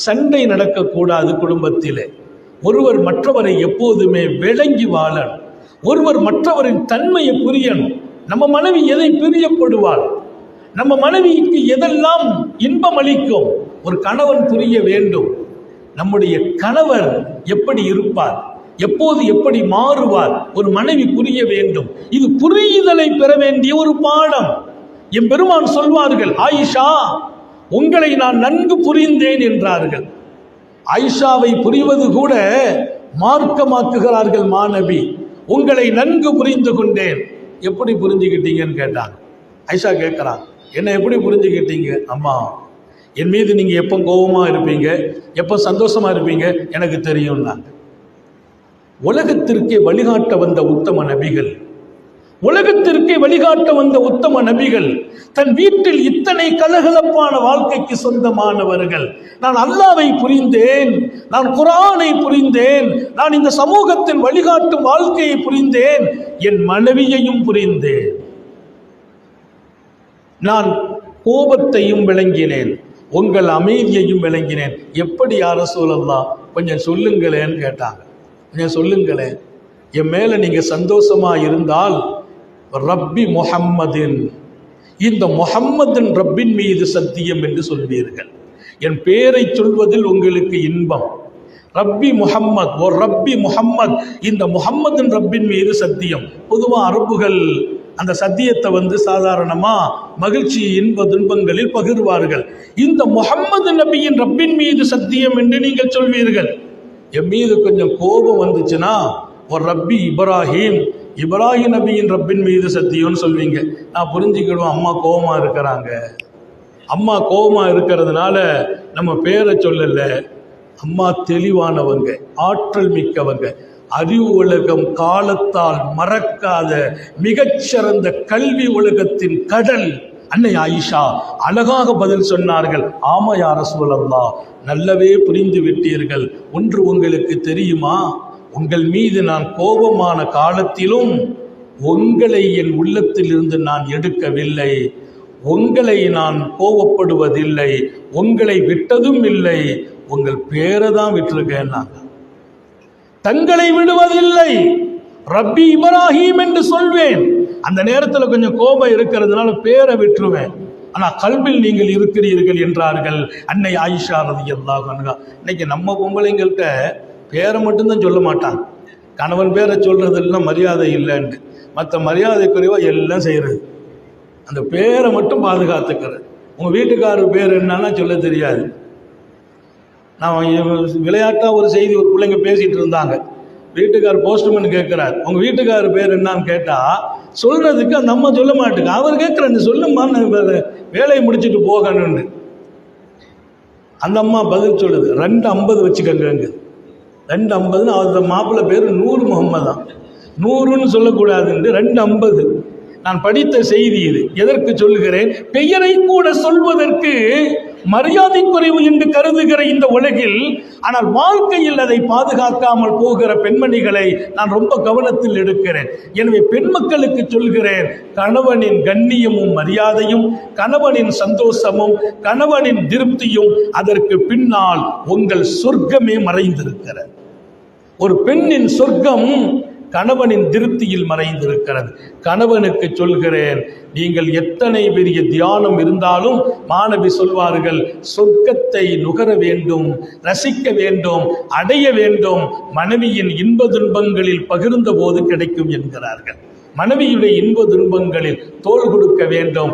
சண்டை நடக்கக்கூடாது. குடும்பத்திலே ஒருவர் மற்றவரை எப்போதுமே விளங்கி வாழணும். ஒருவர் மற்றவரின் தன்மையை புரியணும். நம்ம மனைவி எதை பிரியப்படுவாள், நம்ம மனைவிக்கு எதெல்லாம் இன்பம் அளிக்கும், ஒரு கணவன் புரிய வேண்டும். நம்முடைய கணவர் எப்படி இருப்பார், எப்போது எப்படி மாறுவார், ஒரு மனைவி புரிய வேண்டும். இது புரிதலை பெற வேண்டிய ஒரு பாடம். என் பெருமான் சொல்வார்கள், ஆயிஷா உங்களை நான் நன்கு புரிந்தேன் என்றார்கள். ஆயிஷாவை புரிவது கூட மார்க்கமாக்குகிறார்கள் மாநபி. உங்களை நன்கு புரிந்து கொண்டேன். எப்படி புரிஞ்சுக்கிட்டீங்கன்னு கேட்டாங்க. ஆயிஷா கேட்கிறாங்க, என்ன எப்படி புரிஞ்சுக்கிட்டீங்க? அம்மா, என் மீது நீங்க எப்போ கோபமா இருப்பீங்க, எப்போ சந்தோஷமா இருப்பீங்க எனக்கு தெரியும்னாங்க. உலகத்திற்கே வழிகாட்ட வந்த உத்தம நபிகள், உலகத்திற்கே வழிகாட்ட வந்த உத்தம நபிகள் தன் வீட்டில் இத்தனை கலகலப்பான வாழ்க்கைக்கு சொந்தமானவர்கள். நான் அல்லாஹ்வை புரிந்தேன், நான் குர்ஆனை புரிந்தேன், நான் இந்த சமூகத்தின் வழிகாட்டும் வாழ்க்கையை புரிந்தேன், என் மனைவியையும் புரிந்தேன், நான் கோபத்தையும் விளங்கினேன், உங்கள் அமைதியையும் விளங்கினேன். எப்படி யா ரசூலல்லாஹ் கொஞ்சம் சொல்லுங்களேன்னு கேட்டாங்க. கொஞ்சம் சொல்லுங்களேன், என் மேல நீங்க சந்தோஷமா இருந்தால் ரப்பி முஹம்மதின், இந்த முஹம்மதின் ரப்பின் மீது சத்தியம் என்று சொல்வீர்கள். என் பேரை சொல்வதில் உங்களுக்கு இன்பம். ரப்பி முஹம்மத், ஓ ரப்பி முஹம்மத், இந்த முஹம்மதின் ரப்பின் மீது சத்தியம். பொதுவாக அரபுகள் அந்த சத்தியத்தை சாதாரணமா மகிழ்ச்சி இன்ப துன்பங்களில் பகிர்வார்கள். இந்த முஹம்மது நபியின் ரப்பின் மீது சத்தியம் என்று நீங்கள் சொல்வீர்கள். என் மீது கொஞ்சம் கோபம் வந்துச்சுன்னா ஒரு ரப்பி இப்ராஹிம், இப்ராஹிம் நபியின் ரப்பின் மீது சத்தியம்னு சொல்வீங்க. நான் புரிஞ்சுக்கிடுவோம், அம்மா கோபமா இருக்கிறாங்க, அம்மா கோபமா இருக்கிறதுனால நம்ம பேரை சொல்லல. அம்மா தெளிவானவங்க, ஆற்றல் மிக்கவங்க, அறிவு உலகம் காலத்தால் மறக்காத மிகச்சிறந்த கல்வி உலகத்தின் கடல் அன்னை ஆயிஷா அழகாக பதில் சொன்னார்கள். ஆமா யா ரசூலல்லாஹ், நல்லவே புரிந்து விட்டீர்கள். ஒன்று உங்களுக்கு தெரியுமா, உங்கள் மீது நான் கோபமான காலத்திலும் உங்களை என் உள்ளத்தில் இருந்து நான் எடுக்கவில்லை, உங்களை நான் கோபப்படுவதில்லை, உங்களை விட்டதும் இல்லை, உங்கள் பேரை தான் விட்டுருக்கேன், தங்களை விடுவதில்லை. ரப்பி இப்ராஹிம் என்று சொல்வேன். அந்த நேரத்தில் கொஞ்சம் கோபம் இருக்கிறதுனால பேரை விட்டுருவேன், ஆனா கல்பில் நீங்கள் இருக்கிறீர்கள் என்றார்கள் அன்னை ஆயிஷா ரலியல்லாஹு அன்ஹா. இன்னைக்கு நம்ம பொம்பளைங்கள்ட்ட பேரை மட்டும்தான் சொல்ல மாட்டாங்க. கணவன் பேரை சொல்றதெல்லாம் மரியாதை இல்லைன்னு, மற்ற மரியாதை குறைவா எல்லாம் செய்யறது. அந்த பேரை மட்டும் பாதுகாத்துக்கிறது. உங்க வீட்டுக்காரர் பேர் என்னன்னா சொல்ல தெரியாது. நான் விளையாட்டா ஒரு செய்தி, ஒரு பிள்ளைங்க பேசிட்டு இருந்தாங்க. வீட்டுக்காரர் போஸ்ட்மேன் கேட்கிறார், உங்க வீட்டுக்காரர் பேர் என்னன்னு கேட்டா சொல்றதுக்கு அந்த அம்மா சொல்ல மாட்டேங்க. அவர் கேட்கிறார், சொல்லுமா வேலையை முடிச்சுட்டு போகணும்னு. அந்த அம்மா பதில் சொல்லுது, 250 வச்சுக்கங்க. 250 அந்த மாப்பிள்ளை பேர் நூறு முகம்மது தான், 100ன்னு சொல்லக்கூடாதுன்னு 250. நான் படித்த செய்தி இது. எதற்கு சொல்லுகிறேன், பெயரை கூட சொல்வதற்கு மரியாதை குறைவு என்று கருதுகிற இந்த உலகில், ஆனால் வாழ்க்கையில் அதை பாதுகாக்காமல் போகிற பெண்மணிகளை நான் ரொம்ப கவனத்தில் எடுக்கிறேன். எனவே பெண் மக்களுக்கு சொல்கிறேன், கணவனின் கண்ணியமும் மரியாதையும், கணவனின் சந்தோஷமும், கணவனின் திருப்தியும், அதற்கு பின்னால் உங்கள் சொர்க்கமே மறைந்திருக்கிறது. ஒரு பெண்ணின் சொர்க்கம் கணவனின் திருப்தியில் மறைந்திருக்கிறது. கணவனுக்கு சொல்கிறேன், நீங்கள் எத்தனை பெரிய தியானம் இருந்தாலும் மாணவி சொல்வார்கள், சொர்க்கத்தை நுகர வேண்டும், ரசிக்க வேண்டும், அடைய வேண்டும், மனைவியின் இன்ப துன்பங்களில் பகிர்ந்த போது கிடைக்கும் என்கிறார்கள். மனைவியுடைய இன்ப துன்பங்களில் தோள் கொடுக்க வேண்டும்.